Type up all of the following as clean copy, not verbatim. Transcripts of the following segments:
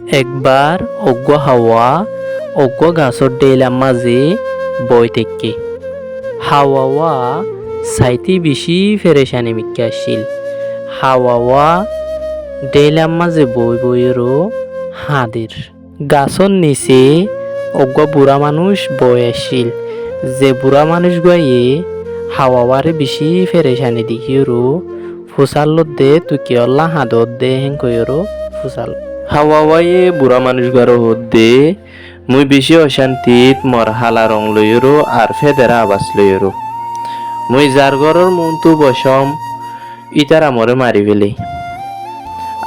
একবার অজ্ঞ হাওয়া অজ্ঞ গাছর ডেলার মাঝে বই থেকে হাওয়া সাইতে বেশি ফেরেশানি মিক্কা আসছিল। হাওয়া ডেলার মাঝে বই বইয়েরও হাঁদের গাছর নিচে অজ্ঞ বুড়া মানুষ বই আসছিল। যে বুড়া মানুষ গিয়ে হাওয়ারে বেশি ফেরেশানি দেখিয়েরও ফুসাল দে তুই কি অল্লাহ হাদত দে হেন কইরো ফুসাল হাওয়ায়ে বুড়া মানুষ গারো দে মুই বেশি অশান্তিত মর হালা রং লইরো আর ফেদেরা আবাস লইরো মুই যার ঘরের মনতু বসম ইতারা মরে মারি ফেলে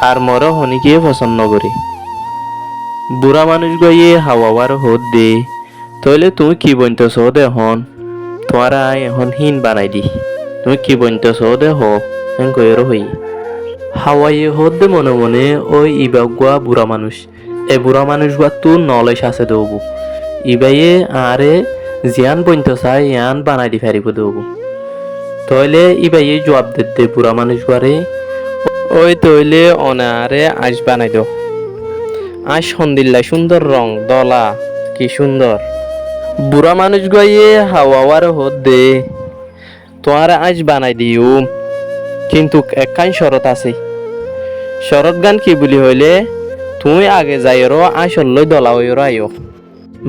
আর মর হনিকে পছন্দ করি। বুড়া মানুষ গিয়ে হাওয়ার দে তইলে তুমি কি বনতেছ দে হন তোমারা এখন হিন বানাই দি তুমি কি বনতেছ দে হ হেন কইরো হই হাওয়াইয়ে দে মনে মনে ওই ইবাগুয়া বুড়া মানুষ এ বুড়া মানুষ গুয়া তুর নলেজ আছে দেবো ইবাইয়ে আরে জিয়ান বইন্ত চাই ইয়ান বানাই দি ফেরিব দেবো তইলে ইবাইয়ে জবাব দে বুড়া মানুষ গুয়ারে ওই তইলে অনারে আজ বানাই দাও আজ সন্দিল্লা সুন্দর রং দলা কি সুন্দর। বুড়া মানুষ গিয়ে হাওয়ার দে তোমার আজ বানাই দিও কিন্তু একখান শরৎ আছে। শরৎ গান কি বলি হইলে তুমি আগে যাইরো আসলই দলা হইর আইও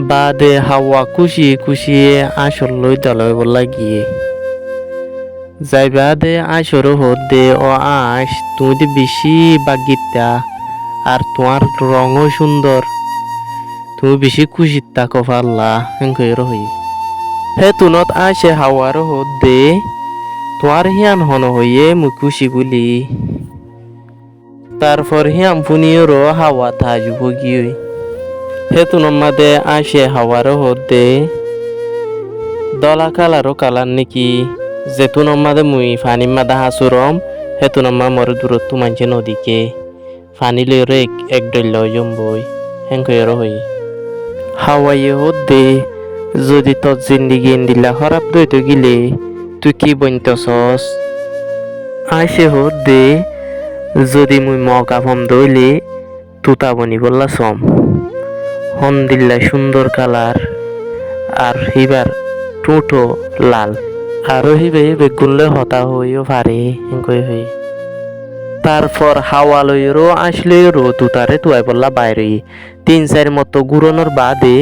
বাদে হাওয়া খুশি খুশি আসলই দলা বলা গিয়ে যাইবা দে আসর দে ও আস তুমি তো বেশি বাগিতা আর তোমার রঙও সুন্দর তুমি বেশি খুশিত থাকো পারলা হেন হই হে তুনত আসে হাওয়ার দে তোমার হিয়ান হন হইয়ে মুই খুশি বলি তারপর হিয়াম ফুনিয়রো হাওয়া থাজব গিয়ে হে তুনম মাদে আসে হাওয়ার দে দলা কালারও কালার নাকি যে তুনম মাদে মুই ফানি মাদা হাসুরম হে তুনম মা মর দূরত্ব মানছে নদীকে ফানি লইরে এক ডল জম্বই হেন হই হাওয়াইয়ে দে যদি তোর জিন্দিগি দিলা খারাপ দইতে গিলে তুই কি বনতেছস আইসে দে যদি মুই মকা ফম দইলে তুতা বনি বললা সম হন দিল্লা সুন্দর কালার আর হিবার টুটো লাল আরো হিবে বেগুনলে হতা হইও পারে হেঙ্কই হই তারপর হাওয়া লইরো আসলেরো তুতারে তুয়াই বললা বাইরে 3-4 মতো ঘুরানোর বাদে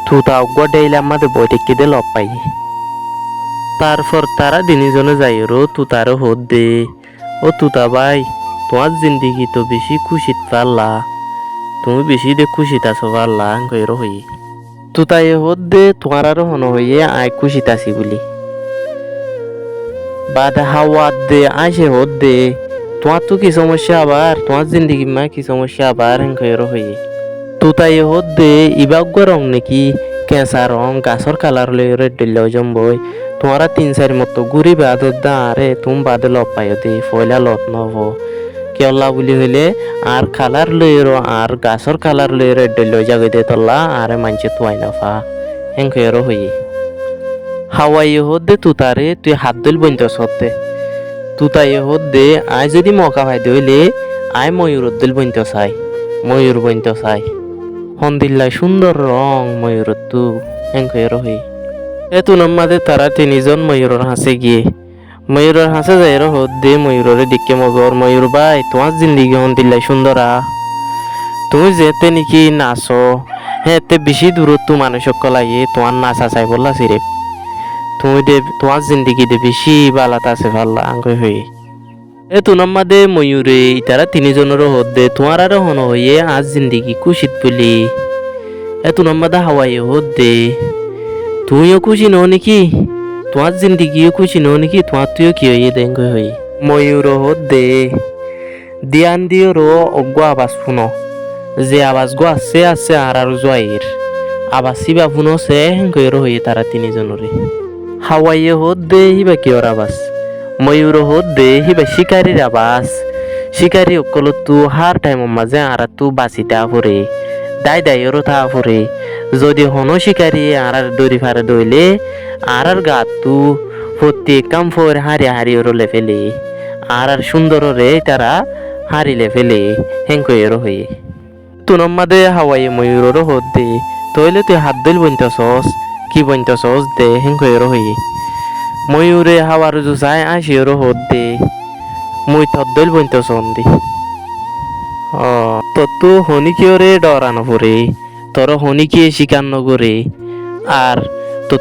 তুতা অজ্ঞ ডেইলাম মাদে বই টেকে দে লপ পাই। তারপর তারা দিনিজনে যাইরো তুতারে দে ও তুতা ভাই তোমার জিন্দিগি তো বেশি খুশিত পারলা তুমি বেশি দে খুশিত আছো পারলা কইরো হই তুতাই দে তোমার আরো হন হইয়ে আয় খুশিত আছি বলি বাদ হাওয়া দে আসে দে তোমার তো কি সমস্যা আবার তোমার জিন্দিগি মা কি সমস্যা আবার কইরো হই তুতাই দে ইবাগ্য রং নাকি কেঁচা রং গাছর কালার লইরে ডেল জম্বই তোমারা 3-4 মতো ঘুরি বাদ দা আরে তুমি বাদে লপ পাইও দে ফয়লা লত নব কেলা বলি হইলে আর কালার লইরো আর গাছর কালার লইরে ডেল জাগে দে তল্লা আরে মানছে তুয়াই নাফা হেঙ্কইরো হই হাওয়াই দে তুতারে তুই হাত দল বইন্তস হতে তুতাই দে আয় যদি মকা ভাই দইলে আয় ময়ূর দল বইন্ত চাই ময়ূর বইন্ত চাই হন্দিল্লাই সুন্দর রং ময়ূর তু হেঙ্কইরো হই এ তুনম মাদে তারা 3জন ময়ূরের হাসে গিয়ে ময়ূরের হাসে যাইর দে ময়ূরের দিকে মগর ময়ূর ভাই তোমার জিন্দিগি হন্দিল্লাই সুন্দরা তুমি যেতে নাকি নাচো হ্যাঁ তে বেশি দূরত্ব মানুষক কলাইয়ে তোমার নাচা চাই বললা সিরে তুমি দে তোমার জিন্দিগি দে বেশি বালাত আছে ভাল্লা আঙ্কই হই এ তুনম মাদে ময়ূরে ইতারা 3জনের দে তোমার আরো হন হইয়ে আজ জিন্দিগি খুশিত বলি এ তুনম মাদে হাওয়াইয়ে দে তুইও খুশি নও নাকি তোমার জিন্দিগিও খুশি নও নাকি তোমার তুইও কি হইয়ে দেন হই ময়ূর দে দিয়ান দিওরো অজ্ঞ আবাস শুনো যে আবাস গো আছে আছে আর জয়ের আবাস সিবা শুনো সে হেঙ্কইর হইয়ে তারা 3জনরে হাওয়াইয়ে দে হিবা কিয়র আবাস ময়ূর দে হিবা শিকারির আবাস শিকারি অকল তু হার টাইম মাঝে আর তু বাঁচিতা ফুরে দাই দাইরও তা ফুরে যদি হনো শিকারি আর দড়ি ফারে দইলে আর গাত তু প্রত্যেক কাম ফোর হারিয়ে রলে ফেলে আর সুন্দর রে তারা হারিলে ফেলে হেঙ্কইর হয়ে তুনম মাদে হাওয়াইয়ে ময়ূরেরও হদ দে তইলে তুই হাত দইল বইনতেছস কি বইনতেছস দে হেঙ্কয়েরও হইয়ে ময়ূরে হাওয়ার জুসাই আইসিওরও হদ দে মুই তর দইল বইনতেছন দি তু হনিকিওরে ডরানো পরে তোর হনিকিয়ে শিকার নগরে আর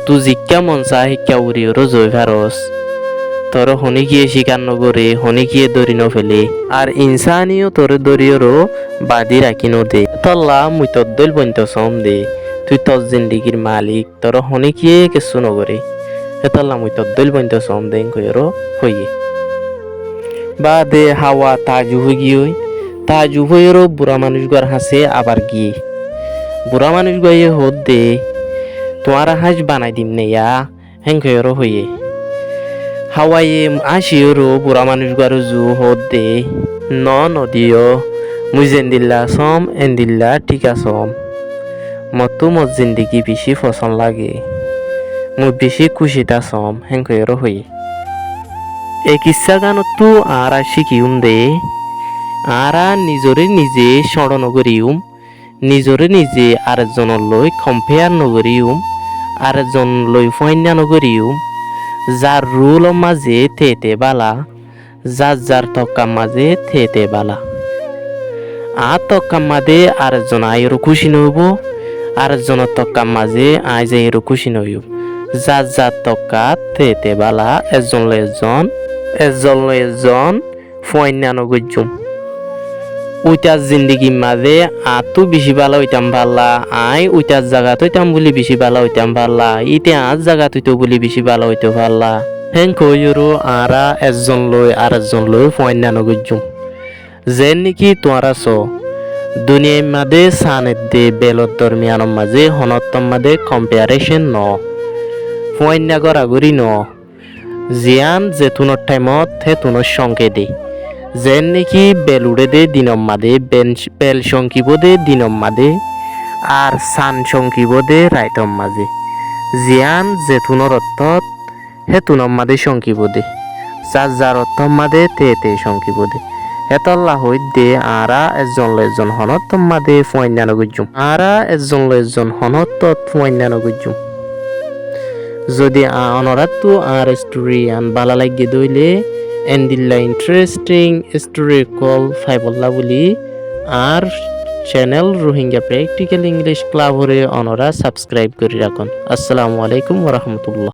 তু জিজ্ঞা মনসা শিক্ষা উড়িওরও জয় ভারস তোর হনিকিয়ে শিকার নগরে হনিকিয়ে দড়ি নফেলে আর ইনসানিও তোর দড়িওরও বাদি রাখি দে তল্লা মুই তোর দইল বইনতেছম দে তুই তোর জিন্দিগির মালিক তোর হনিকিয়ে কিছু নগরে এতল্লা মুই তোর দইল বইনতেছম দে কইরও হইয়ে বা দে হাওয়া তাজু হয়ে গিয়ে তাজু হয়েরও বুড়া মানুষ গর হাসে আবার গিয়ে বুড়া মানুষ গিয়ে হদ দে তোমার হাঁস বানাই দিম নে ইয়া হেঙ্কয়েরও হইয়ে হাওয়াইয়ে আসিওরও বুড়া মানুষ গর জু হদ দে নদীয় মুই জেন্দিল্লা সম এন্দিল্লা টিকা সম মতো মত জিন্দিগি বেশি পছন্দ লাগে মুই বেশি খুশিটা সম হেঙ্কয়েরও হইয়ে এই কিচ্ছা গানতো আর শিখিউম দে আরা নিজরে নিজে সড় নগরিউম নিজরে নিজে আরেকজনের লই কম্পেয়ার নগরিউম আরেকজন লই ফয়না নগরিউম যার রুল মাঝে থেতে বালা যার তক্কার মাঝে থেতে বালা তক্কার মাঝে আরেকজন আইরও খুশি নইব আরেকজনের তক্কার মাঝে আই যাইরও খুশি নইব যার তক্কা থেতে বালা একজন লই একজন ফয়না নগরিউম ওইটার জিন্দিগির মাঝে আতো বেশি ভালো হইতাম পারলা আই ওইটার জায়গাত হইতাম বলি বেশি ভালো হইতাম পারলা ইতে আজ জায়গাত হইতো বলি বেশি ভালো হইতে পারলা হেন কইরো আরা একজন লই আর একজন লই ফয়না নগজুম যেন নাকি তোরা দুনিয়ার মাঝে সানের দে বেলত দরমিয়ানের মাঝে হনত্তম মাঝে কম্পারিশন ন ফয়না গড়াগড়ি ন জিয়ান জেতুনের টাইমত হেতুনের সঙ্গে দে যেন নাকি বেলুড়ে দে দিনম মাদে বেল সংকিব দে দিনম মাদে আর সান সংকিব দে রাইতম মাঝে জিয়ান জেতুনের অর্থত হেতুনম মাদে সংকিব দে যার অর্থম মাদে তে সংকিব দে হেতল্লা হইত দে আরা একজন হনত্তম মাদে ফয়না নগজুম আরা একজন হনত্তত ফয়না নগজুম যদি অনরাতো আর স্টোরি আন বালা লাগে দইলে এন্ডিল্লা ইন্টারেস্টিং স্টোরি কল ফাইবল্লা বলি আর channel Rohingya practical English club হরে অনরা সাবস্ক্রাইব করে রাখুন। আসসালামু আলাইকুম ওয়া রাহমাতুল্লাহ।